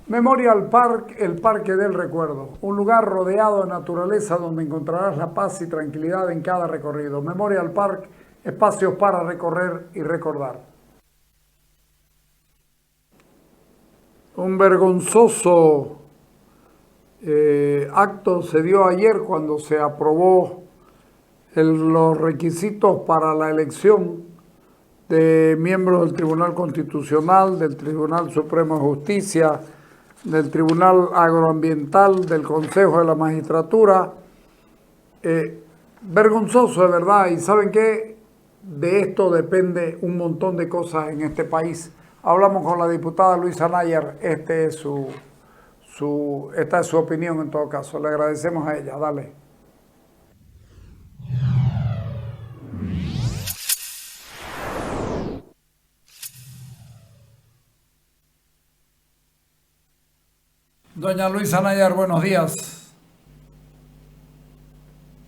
Memorial Park, el Parque del Recuerdo, un lugar rodeado de naturaleza donde encontrarás la paz y tranquilidad en cada recorrido. Memorial Park, espacios para recorrer y recordar. Un vergonzoso acto se dio ayer cuando se aprobó los requisitos para la elección de miembros del Tribunal Constitucional, del Tribunal Supremo de Justicia, del Tribunal Agroambiental, del Consejo de la Magistratura. Vergonzoso de verdad, y ¿saben qué? De esto depende un montón de cosas en este país. Hablamos con la diputada Luisa Nayer, esta es su opinión en todo caso. Le agradecemos a ella, dale. Doña Luisa Nayer, buenos días.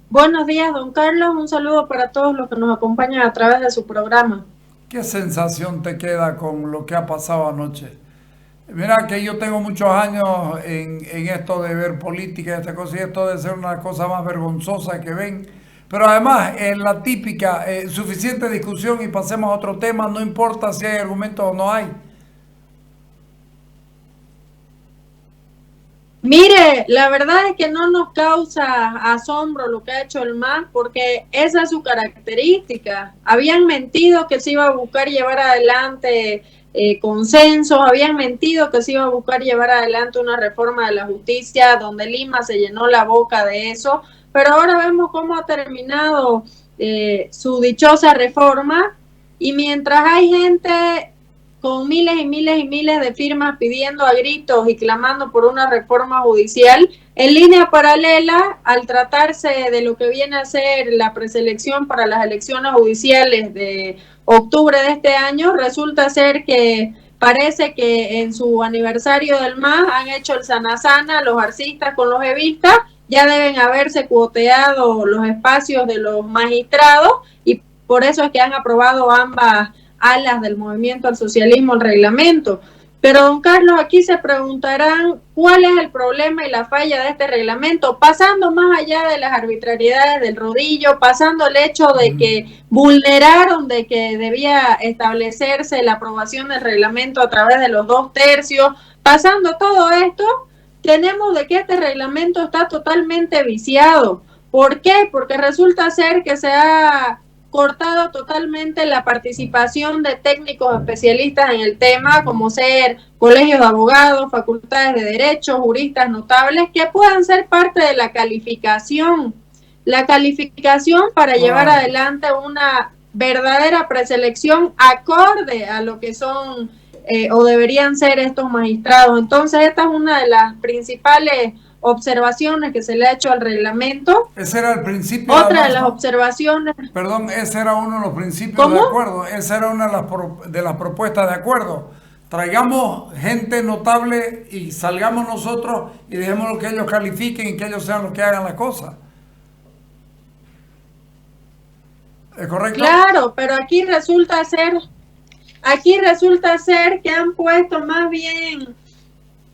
Buenos días, don Carlos. Un saludo para todos los que nos acompañan a través de su programa. ¿Qué sensación te queda con lo que ha pasado anoche? Mira que yo tengo muchos años en esto de ver política, esta cosa, y esto de ser una cosa más vergonzosa que ven. Pero además, en la típica, suficiente discusión y pasemos a otro tema, no importa si hay argumentos o no hay. Mire, la verdad es que no nos causa asombro lo que ha hecho el MAS porque esa es su característica. Habían mentido que se iba a buscar llevar adelante consensos, habían mentido que se iba a buscar llevar adelante una reforma de la justicia donde Lima se llenó la boca de eso, pero ahora vemos cómo ha terminado su dichosa reforma y mientras hay gente con miles y miles y miles de firmas pidiendo a gritos y clamando por una reforma judicial, en línea paralela, al tratarse de lo que viene a ser la preselección para las elecciones judiciales de octubre de este año, resulta ser que parece que en su aniversario del MAS han hecho el sana los arcistas con los evistas, ya deben haberse cuoteado los espacios de los magistrados y por eso es que han aprobado ambas alas del movimiento al socialismo, el reglamento. Pero, don Carlos, aquí se preguntarán cuál es el problema y la falla de este reglamento, pasando más allá de las arbitrariedades del rodillo, pasando el hecho de que vulneraron de que debía establecerse la aprobación del reglamento a través de los 2/3, pasando todo esto, tenemos de que este reglamento está totalmente viciado. ¿Por qué? Porque resulta ser que se ha cortado totalmente la participación de técnicos especialistas en el tema, como ser colegios de abogados, facultades de derecho, juristas notables, que puedan ser parte de la calificación para llevar adelante una verdadera preselección acorde a lo que son o deberían ser estos magistrados. Entonces, esta es una de las principales observaciones que se le ha hecho al reglamento. Ese era el principio. Otra además, de las observaciones. Perdón, ese era uno de los principios. ¿Cómo? De acuerdo. Esa era una de las propuestas de acuerdo. Traigamos gente notable y salgamos nosotros y dejemos que ellos califiquen y que ellos sean los que hagan las cosas. ¿Es correcto? Claro, pero aquí resulta ser que han puesto más bien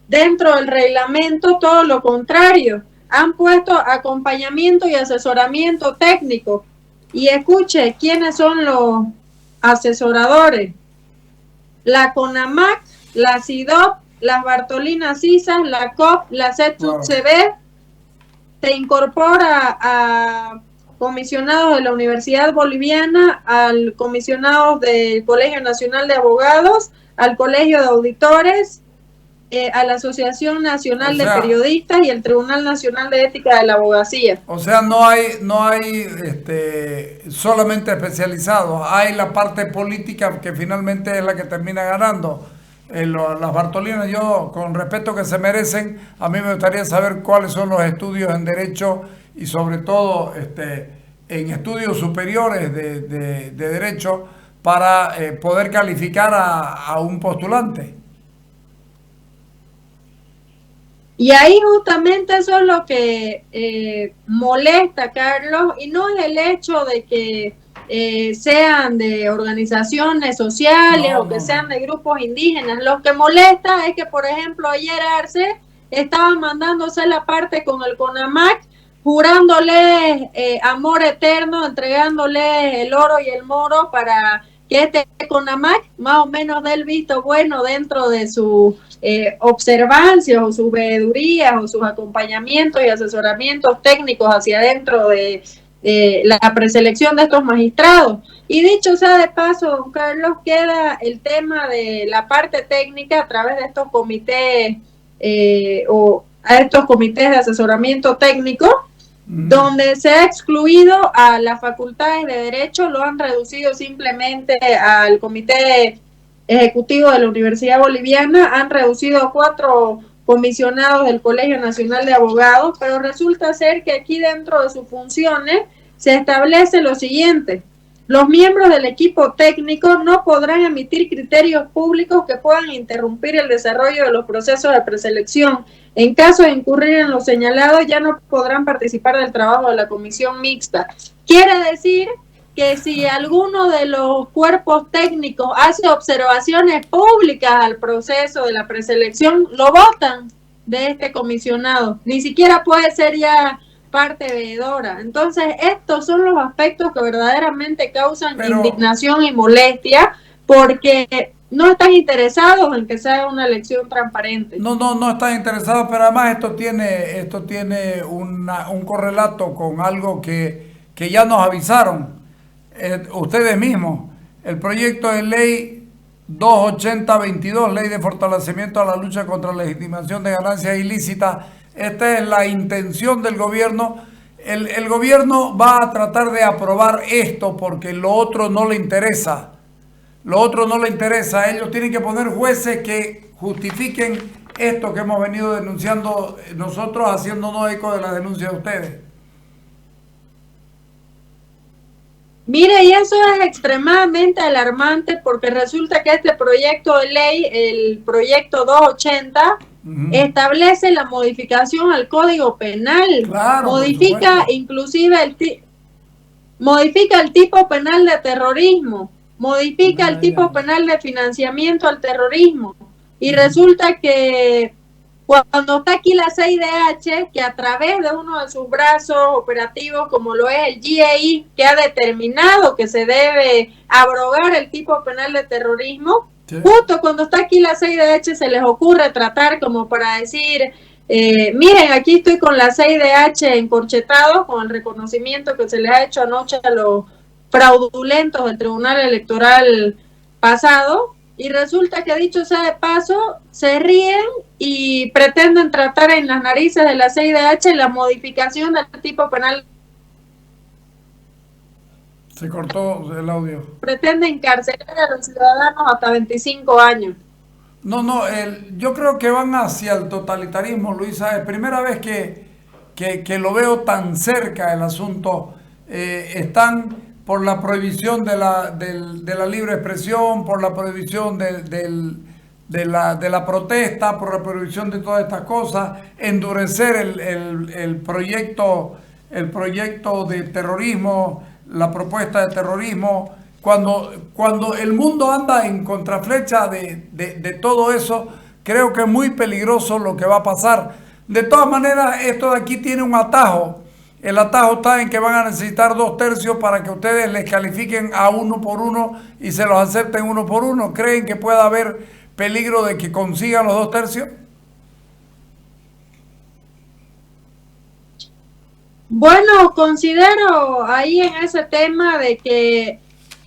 dentro del reglamento todo lo contrario. Han puesto acompañamiento y asesoramiento técnico. Y escuche, ¿quiénes son los asesoradores? La CONAMAC, la CIDOP, las Bartolinas CISAS, la COP, la CETUCB, se incorpora a comisionados de la Universidad Boliviana, al comisionado del Colegio Nacional de Abogados, al Colegio de Auditores, a la Asociación Nacional de Periodistas y el Tribunal Nacional de Ética de la Abogacía. O sea, no hay solamente especializados, hay la parte política que finalmente es la que termina ganando. Las Bartolinas, yo con respeto que se merecen, a mí me gustaría saber cuáles son los estudios en Derecho y sobre todo en estudios superiores de Derecho para poder calificar a un postulante. Y ahí justamente eso es lo que molesta, Carlos, y no es el hecho de que sean de organizaciones sociales o que sean de grupos indígenas. Lo que molesta es que, por ejemplo, ayer Arce estaba mandándose la parte con el CONAMAC, jurándole amor eterno, entregándole el oro y el moro para que este CONAMAC más o menos dé el visto bueno dentro de sus observancias o sus veedurías o sus acompañamientos y asesoramientos técnicos hacia adentro de la preselección de estos magistrados. Y dicho sea de paso, don Carlos, queda el tema de la parte técnica a través de estos comités o a estos comités de asesoramiento técnico, donde se ha excluido a las facultades de Derecho, lo han reducido simplemente al Comité Ejecutivo de la Universidad Boliviana, han reducido a 4 comisionados del Colegio Nacional de Abogados, pero resulta ser que aquí dentro de sus funciones se establece lo siguiente: los miembros del equipo técnico no podrán emitir criterios públicos que puedan interrumpir el desarrollo de los procesos de preselección. En caso de incurrir en lo señalado, ya no podrán participar del trabajo de la comisión mixta. Quiere decir que si alguno de los cuerpos técnicos hace observaciones públicas al proceso de la preselección, lo votan de este comisionado. Ni siquiera puede ser ya parte veedora. Entonces, estos son los aspectos que verdaderamente causan indignación y molestia, porque no están interesados en que sea una elección transparente. No están interesados, pero además esto tiene un correlato con algo que ya nos avisaron ustedes mismos. El proyecto de ley 280-22, ley de fortalecimiento a la lucha contra la legitimación de ganancias ilícitas. Esta es la intención del gobierno. El gobierno va a tratar de aprobar esto porque lo otro no le interesa. Lo otro no le interesa. Ellos tienen que poner jueces que justifiquen esto que hemos venido denunciando nosotros, haciéndonos eco de la denuncia de ustedes. Mire, y eso es extremadamente alarmante porque resulta que este proyecto de ley, el proyecto 280, establece la modificación al Código Penal. Claro, modifica inclusive modifica el tipo penal de terrorismo, modifica el tipo penal de financiamiento al terrorismo. Y resulta que cuando está aquí la CIDH, que a través de uno de sus brazos operativos, como lo es el GIEI, que ha determinado que se debe abrogar el tipo penal de terrorismo, justo cuando está aquí la CIDH se les ocurre tratar como para decir, miren, aquí estoy con la CIDH encorchetados, con el reconocimiento que se les ha hecho anoche a los fraudulentos del Tribunal Electoral pasado. Y resulta que, dicho sea de paso, se ríen y pretenden tratar en las narices de la CIDH la modificación del tipo penal. Se cortó el audio. Pretenden encarcelar a los ciudadanos hasta 25 años. Yo creo que van hacia el totalitarismo, Luisa. Es primera vez que lo veo tan cerca el asunto. Están por la prohibición de la libre expresión, por la prohibición de la protesta, por la prohibición de todas estas cosas, endurecer el proyecto de terrorismo, la propuesta de terrorismo. Cuando el mundo anda en contraflecha de todo eso, creo que es muy peligroso lo que va a pasar. De todas maneras, esto de aquí tiene un atajo. El atajo está en que van a necesitar 2/3 para que ustedes les califiquen a 1 por 1 y se los acepten 1 por 1. ¿Creen que pueda haber peligro de que consigan los 2/3? Bueno, considero ahí en ese tema de que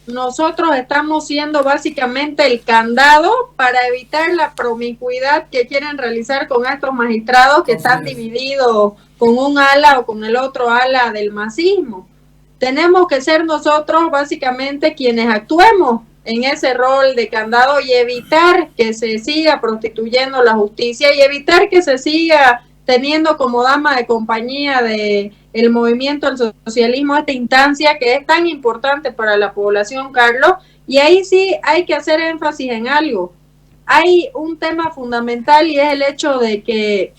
nosotros estamos siendo básicamente el candado para evitar la promiscuidad que quieren realizar con estos magistrados que están divididos con un ala o con el otro ala del masismo. Tenemos que ser nosotros básicamente quienes actuemos en ese rol de candado y evitar que se siga prostituyendo la justicia y evitar que se siga teniendo como dama de compañía de el movimiento del socialismo esta instancia que es tan importante para la población, Carlos. Y ahí sí hay que hacer énfasis en algo. Hay un tema fundamental y es el hecho de que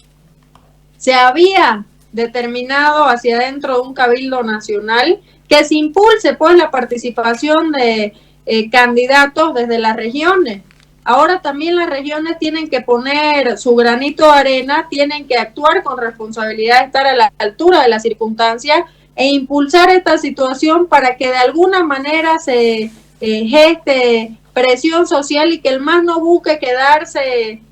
se había determinado hacia adentro de un cabildo nacional que se impulse pues la participación de candidatos desde las regiones. Ahora también las regiones tienen que poner su granito de arena, tienen que actuar con responsabilidad, estar a la altura de las circunstancias e impulsar esta situación para que de alguna manera se geste presión social y que el MAS no busque quedarse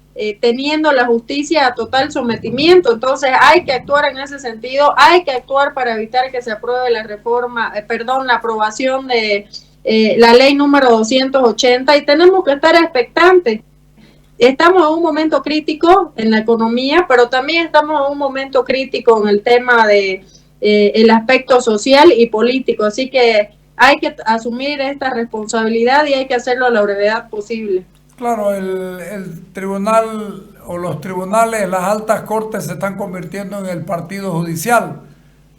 teniendo la justicia a total sometimiento. Entonces hay que actuar en ese sentido, hay que actuar para evitar que se apruebe la reforma, la aprobación de la ley número 280 y tenemos que estar expectantes. Estamos en un momento crítico en la economía, pero también estamos en un momento crítico en el tema de el aspecto social y político, así que hay que asumir esta responsabilidad y hay que hacerlo a la brevedad posible. Claro, el tribunal o los tribunales, las altas cortes se están convirtiendo en el partido judicial,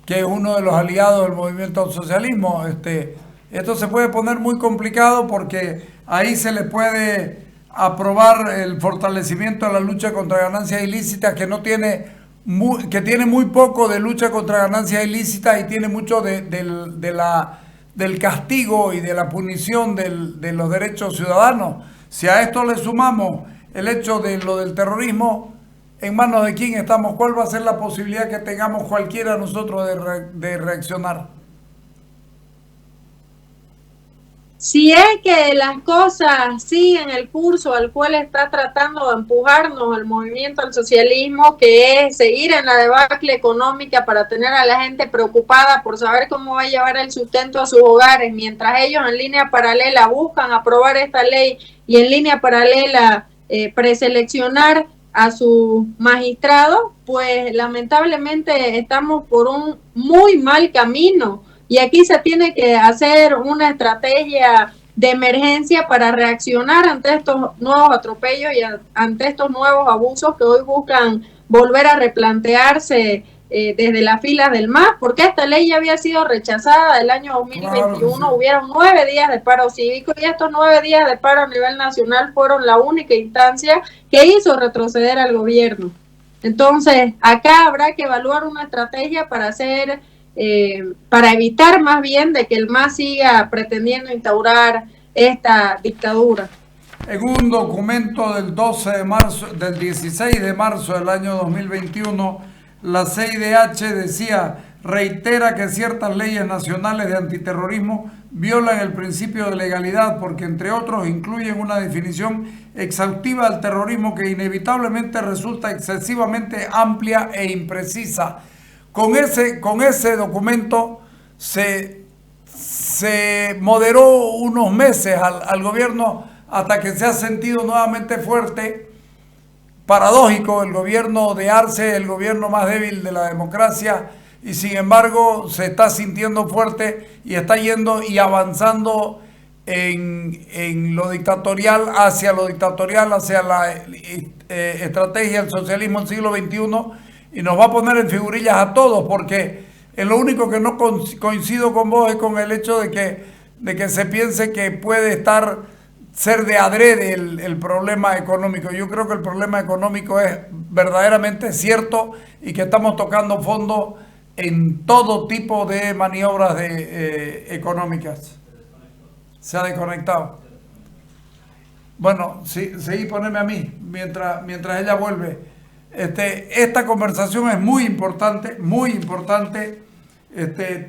que es uno de los aliados del movimiento al socialismo. Esto se puede poner muy complicado porque ahí se le puede aprobar el fortalecimiento de la lucha contra ganancias ilícitas, que tiene muy poco de lucha contra ganancias ilícitas y tiene mucho del castigo y de la punición de los derechos ciudadanos. Si a esto le sumamos el hecho de lo del terrorismo, ¿en manos de quién estamos? ¿Cuál va a ser la posibilidad que tengamos cualquiera de nosotros de reaccionar? Si es que las cosas siguen el curso al cual está tratando de empujarnos el movimiento al socialismo, que es seguir en la debacle económica para tener a la gente preocupada por saber cómo va a llevar el sustento a sus hogares, mientras ellos en línea paralela buscan aprobar esta ley y en línea paralela preseleccionar a sus magistrados, pues lamentablemente estamos por un muy mal camino. Y aquí se tiene que hacer una estrategia de emergencia para reaccionar ante estos nuevos atropellos y ante estos nuevos abusos que hoy buscan volver a replantearse desde las filas del MAS, porque esta ley ya había sido rechazada el año 2021, claro, sí. Hubieron 9 días de paro cívico y estos 9 días de paro a nivel nacional fueron la única instancia que hizo retroceder al gobierno. Entonces, acá habrá que evaluar una estrategia para hacer... para evitar más bien de que el MAS siga pretendiendo instaurar esta dictadura. En un documento del 16 de marzo del año 2021, la CIDH decía, reitera que ciertas leyes nacionales de antiterrorismo violan el principio de legalidad porque, entre otros, incluyen una definición exhaustiva del terrorismo que inevitablemente resulta excesivamente amplia e imprecisa. Con ese documento se moderó unos meses al gobierno hasta que se ha sentido nuevamente fuerte. Paradójico, el gobierno de Arce, el gobierno más débil de la democracia, y sin embargo se está sintiendo fuerte y está yendo y avanzando en lo dictatorial, hacia la estrategia del socialismo del siglo XXI. Y nos va a poner en figurillas a todos, porque lo único que no coincido con vos es con el hecho de que se piense que puede ser de adrede el problema económico. Yo creo que el problema económico es verdaderamente cierto y que estamos tocando fondo en todo tipo de maniobras económicas. Se ha desconectado. Bueno, sí, seguí, poneme a mí mientras ella vuelve. Esta conversación es muy importante, muy importante.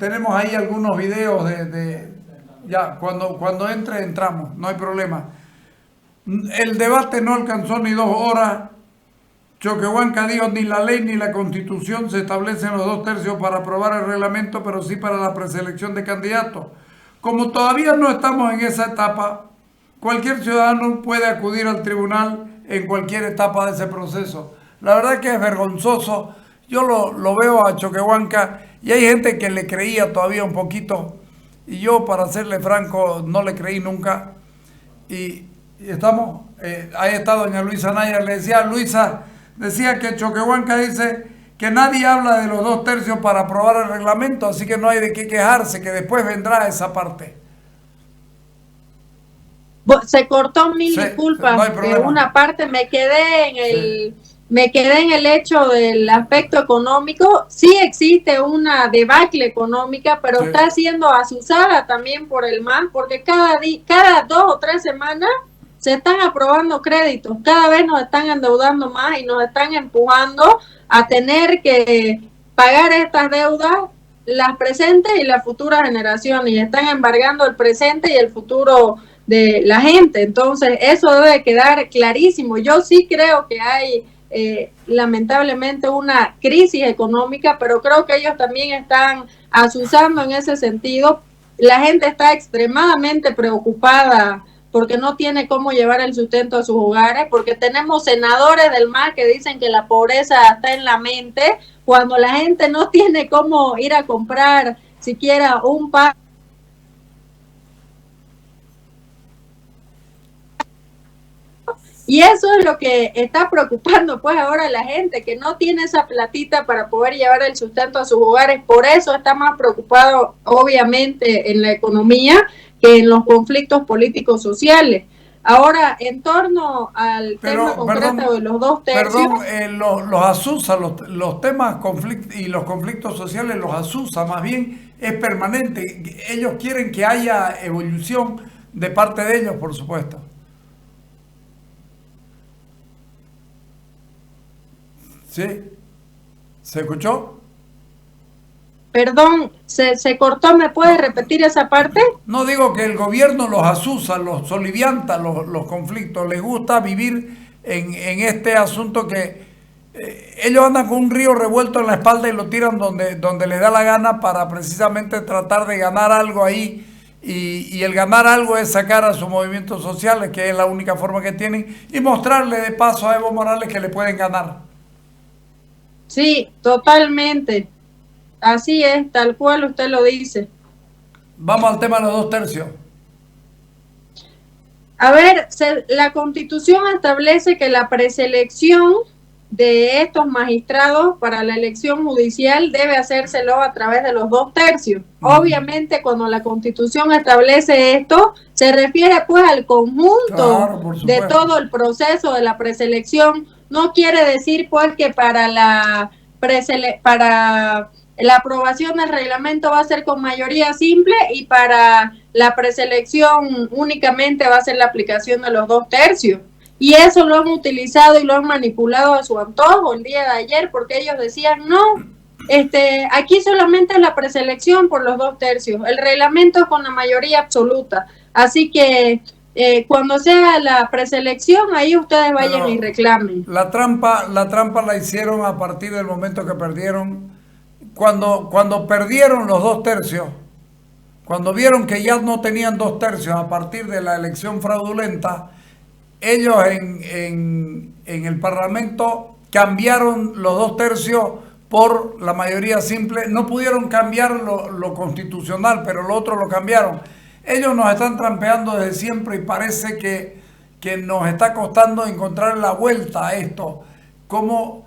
Tenemos ahí algunos videos ya, cuando entramos, no hay problema. El debate no alcanzó ni 2 horas. Choquehuanca dijo, ni la ley ni la constitución se establecen los 2 tercios para aprobar el reglamento, pero sí para la preselección de candidatos. Como todavía no estamos en esa etapa, cualquier ciudadano puede acudir al tribunal en cualquier etapa de ese proceso. La verdad que es vergonzoso. Yo lo veo a Choquehuanca y hay gente que le creía todavía un poquito. Y yo, para serle franco, no le creí nunca. Y ahí está doña Luisa Naya. Le decía, Luisa, decía que Choquehuanca dice que nadie habla de los 2 tercios para aprobar el reglamento, así que no hay de qué quejarse, que después vendrá esa parte. Se cortó, mil disculpas, no una parte me quedé me quedé en el hecho del aspecto económico. Sí existe una debacle económica, pero Sí. está siendo azuzada también por el MAS, porque cada 2 o 3 semanas se están aprobando créditos, cada vez nos están endeudando más y nos están empujando a tener que pagar estas deudas, las presentes y las futuras generaciones, y están embargando el presente y el futuro de la gente. Entonces, eso debe quedar clarísimo. Yo sí creo que hay lamentablemente una crisis económica, pero creo que ellos también están azuzando en ese sentido. La gente está extremadamente preocupada porque no tiene cómo llevar el sustento a sus hogares, porque tenemos senadores del MAS que dicen que la pobreza está en la mente, cuando la gente no tiene cómo ir a comprar siquiera un pan. Y eso es lo que está preocupando pues ahora a la gente, que no tiene esa platita para poder llevar el sustento a sus hogares. Por eso está más preocupado obviamente en la economía que en los conflictos políticos sociales. Ahora, en torno al tema Pero, concreto de los 2 tercios. perdón, los asusa, los temas y los conflictos sociales los asusa, más bien es permanente. Ellos quieren que haya evolución de parte de ellos, por supuesto. ¿Sí? ¿Se escuchó? Perdón, se cortó, ¿me puede repetir esa parte? No digo que el gobierno los asusa, los solivianta los conflictos, les gusta vivir en este asunto que ellos andan con un río revuelto en la espalda y lo tiran donde les da la gana para precisamente tratar de ganar algo ahí. Y el ganar algo es sacar a sus movimientos sociales, que es la única forma que tienen, y mostrarle de paso a Evo Morales que le pueden ganar. Sí, totalmente. Así es, tal cual usted lo dice. Vamos al tema de los 2 tercios. A ver, la Constitución establece que la preselección de estos magistrados para la elección judicial debe hacérselo a través de los 2 tercios. Obviamente, cuando la Constitución establece esto, se refiere pues al conjunto Claro, de todo el proceso de la preselección. No quiere decir pues que para la aprobación del reglamento va a ser con mayoría simple y para la preselección únicamente va a ser la aplicación de los 2 tercios. Y eso lo han utilizado y lo han manipulado a su antojo el día de ayer, porque ellos decían, no, aquí solamente es la preselección por los 2 tercios, el reglamento es con la mayoría absoluta. Así que cuando sea la preselección, ahí ustedes vayan Pero y reclamen. la trampa la hicieron a partir del momento que perdieron. Cuando perdieron los 2 tercios, cuando vieron que ya no tenían 2 tercios a partir de la elección fraudulenta, ellos en el Parlamento cambiaron los 2 tercios por la mayoría simple. No pudieron cambiar lo constitucional, pero lo otro lo cambiaron. Ellos nos están trampeando desde siempre y parece que nos está costando encontrar la vuelta a esto. Como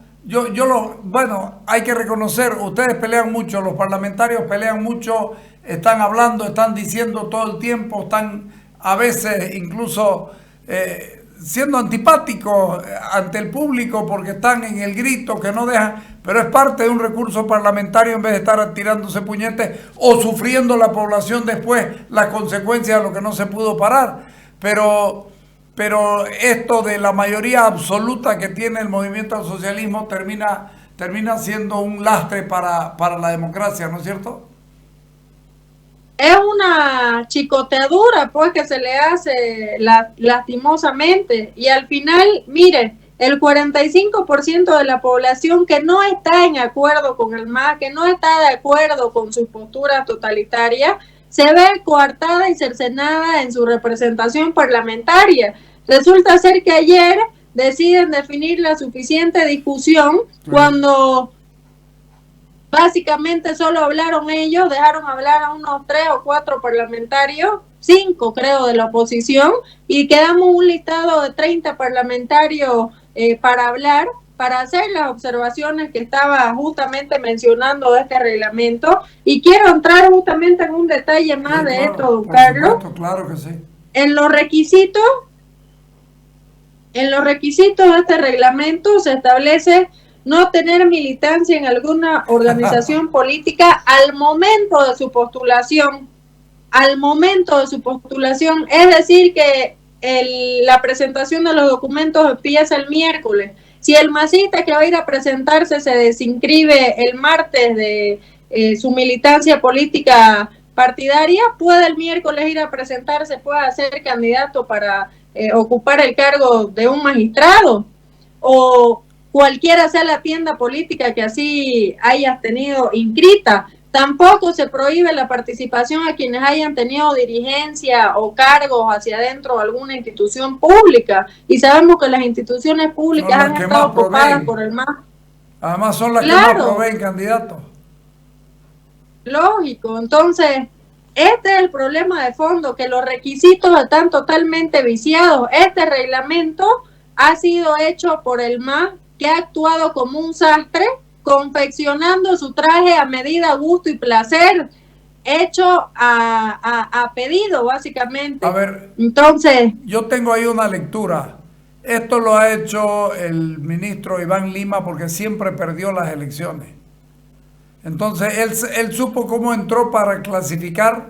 bueno, hay que reconocer, ustedes pelean mucho, los parlamentarios pelean mucho, están hablando, están diciendo todo el tiempo, están a veces incluso siendo antipáticos ante el público porque están en el grito que no dejan, pero es parte de un recurso parlamentario en vez de estar tirándose puñetes o sufriendo la población después las consecuencias de lo que no se pudo parar. Pero esto de la mayoría absoluta que tiene el movimiento al socialismo termina siendo un lastre para la democracia, ¿no es cierto? Es una chicoteadura pues que se le hace lastimosamente, y al final, mire, el 45% de la población que no está en acuerdo con el MAS, que no está de acuerdo con sus posturas totalitarias, se ve coartada y cercenada en su representación parlamentaria. Resulta ser que ayer deciden definir la suficiente discusión cuando básicamente solo hablaron ellos, dejaron hablar a unos 3 o 4 parlamentarios, 5 creo de la oposición, y quedamos un listado de 30 parlamentarios para hablar, para hacer las observaciones que estaba justamente mencionando de este reglamento. Y quiero entrar justamente en un detalle más de esto, don Carlos. Supuesto, claro que sí. En los requisitos En los requisitos de este reglamento se establece no tener militancia en alguna organización política al momento de su postulación. Al momento de su postulación, es decir, que la presentación de los documentos empieza el miércoles. Si el masista que va a ir a presentarse se desinscribe el martes de su militancia política partidaria, puede el miércoles ir a presentarse, puede ser candidato para ocupar el cargo de un magistrado, o cualquiera sea la tienda política que así hayas tenido inscrita. Tampoco se prohíbe la participación a quienes hayan tenido dirigencia o cargos hacia adentro de alguna institución pública. Y sabemos que las instituciones públicas han estado ocupadas por el MAS. Además son las que más proveen candidatos. Lógico. Entonces, este es el problema de fondo, que los requisitos están totalmente viciados. Este reglamento ha sido hecho por el MAS, que ha actuado como un sastre, confeccionando su traje a medida, gusto y placer, hecho a pedido, básicamente. A ver, entonces, yo tengo ahí una lectura. Esto lo ha hecho el ministro Iván Lima porque siempre perdió las elecciones. Entonces, él supo cómo entró para clasificar,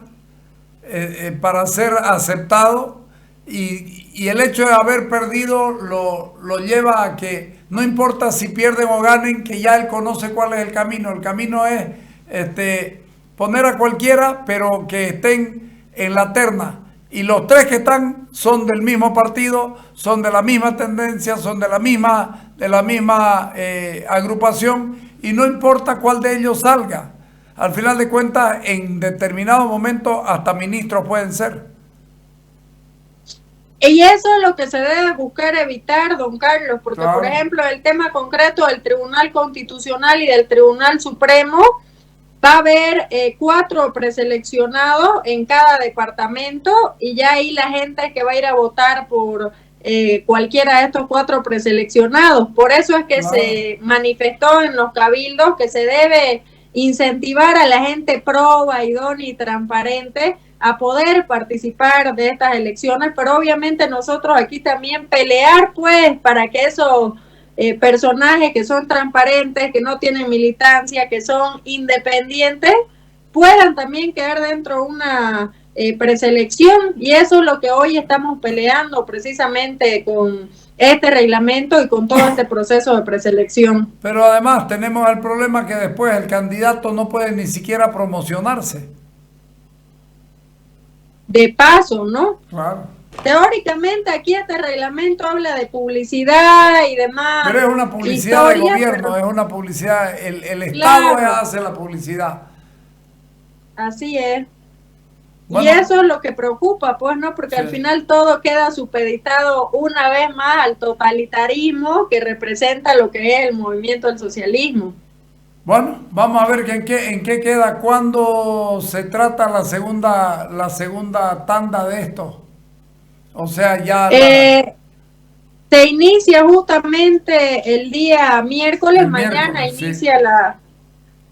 para ser aceptado, y el hecho de haber perdido lo lleva a que no importa si pierden o ganen, que ya él conoce cuál es el camino. El camino es poner a cualquiera, pero que estén en la terna. Y los tres que están son del mismo partido, son de la misma tendencia, son de la misma agrupación, y no importa cuál de ellos salga. Al final de cuentas, en determinado momento, hasta ministros pueden ser. Y eso es lo que se debe buscar evitar, don Carlos, porque claro, por ejemplo, el tema concreto del Tribunal Constitucional y del Tribunal Supremo, va a haber 4 preseleccionados en cada departamento, y ya ahí la gente que va a ir a votar por cualquiera de estos 4 preseleccionados. Por eso es que claro, se manifestó en los cabildos que se debe incentivar a la gente proba, idónea y transparente a poder participar de estas elecciones, pero obviamente nosotros aquí también pelear pues para que esos personajes que son transparentes, que no tienen militancia, que son independientes, puedan también quedar dentro de una preselección, y eso es lo que hoy estamos peleando precisamente con este reglamento y con todo este proceso de preselección. Pero además tenemos el problema que después el candidato no puede ni siquiera promocionarse. De paso, ¿no? Claro. Teóricamente aquí este reglamento habla de publicidad y demás. Pero es una publicidad de gobierno, es una publicidad, el Estado claro, hace la publicidad. Así es. Bueno, y eso es lo que preocupa, pues, ¿no? Porque sí, al final todo queda supeditado una vez más al totalitarismo que representa lo que es el movimiento del socialismo. Bueno, vamos a ver en qué queda cuando se trata la segunda tanda de esto. O sea, ya... se inicia justamente el día miércoles, mañana inicia sí,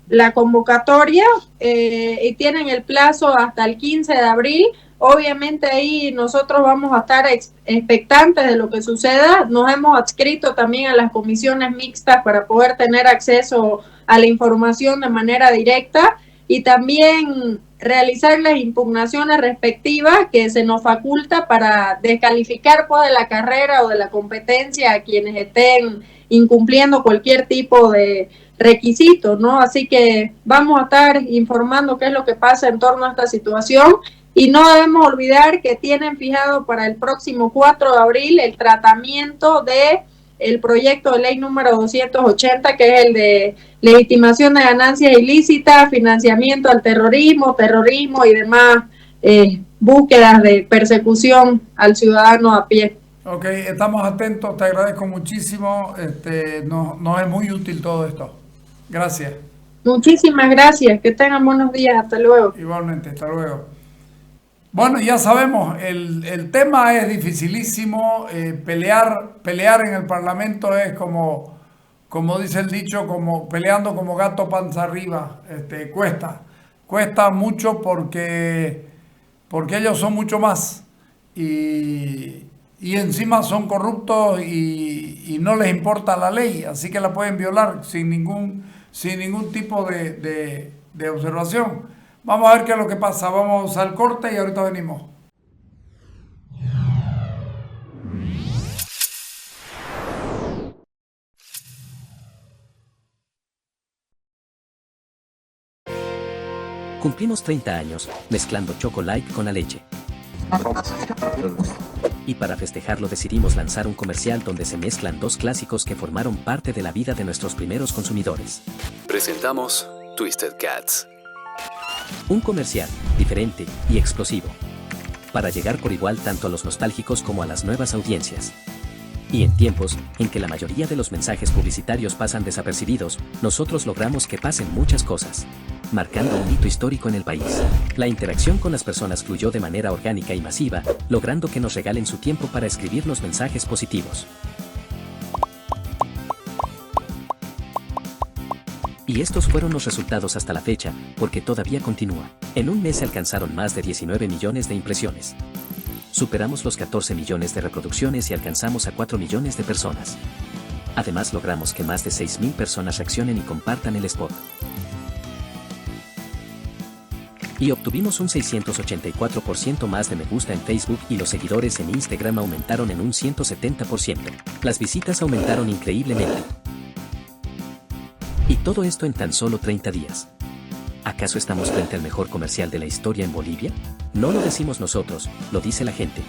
la convocatoria, y tienen el plazo hasta el 15 de abril. Obviamente ahí nosotros vamos a estar expectantes de lo que suceda. Nos hemos adscrito también a las comisiones mixtas para poder tener acceso a la información de manera directa, y también realizar las impugnaciones respectivas que se nos faculta para descalificar pues, de la carrera o de la competencia a quienes estén incumpliendo cualquier tipo de requisito, ¿no? Así que vamos a estar informando qué es lo que pasa en torno a esta situación, y no debemos olvidar que tienen fijado para el próximo 4 de abril el tratamiento de el proyecto de ley número 280, que es el de legitimación de ganancias ilícitas, financiamiento al terrorismo y demás búsquedas de persecución al ciudadano a pie. Ok, estamos atentos, te agradezco muchísimo, nos es muy útil todo esto. Gracias. Muchísimas gracias, que tengan buenos días, hasta luego. Igualmente, hasta luego. Bueno, ya sabemos, el tema es dificilísimo, pelear en el Parlamento es como dice el dicho, como peleando como gato panza arriba, cuesta mucho porque ellos son mucho más, y y encima son corruptos y no les importa la ley, así que la pueden violar sin ningún tipo de observación. Vamos a ver qué es lo que pasa. Vamos al corte y ahorita venimos. Cumplimos 30 años, mezclando Chocolate con la leche. Y para festejarlo decidimos lanzar un comercial donde se mezclan dos clásicos que formaron parte de la vida de nuestros primeros consumidores. Presentamos Twisted Cats. Un comercial diferente y explosivo, para llegar por igual tanto a los nostálgicos como a las nuevas audiencias. Y en tiempos en que la mayoría de los mensajes publicitarios pasan desapercibidos, nosotros logramos que pasen muchas cosas, marcando un hito histórico en el país. La interacción con las personas fluyó de manera orgánica y masiva, logrando que nos regalen su tiempo para escribirnos mensajes positivos. Y estos fueron los resultados hasta la fecha, porque todavía continúa. En un mes se alcanzaron más de 19 millones de impresiones. Superamos los 14 millones de reproducciones y alcanzamos a 4 millones de personas. Además logramos que más de 6.000 personas reaccionen y compartan el spot. Y obtuvimos un 684% más de me gusta en Facebook y los seguidores en Instagram aumentaron en un 170%. Las visitas aumentaron increíblemente. Y todo esto en tan solo 30 días. ¿Acaso estamos frente al mejor comercial de la historia en Bolivia? No lo decimos nosotros, lo dice la gente.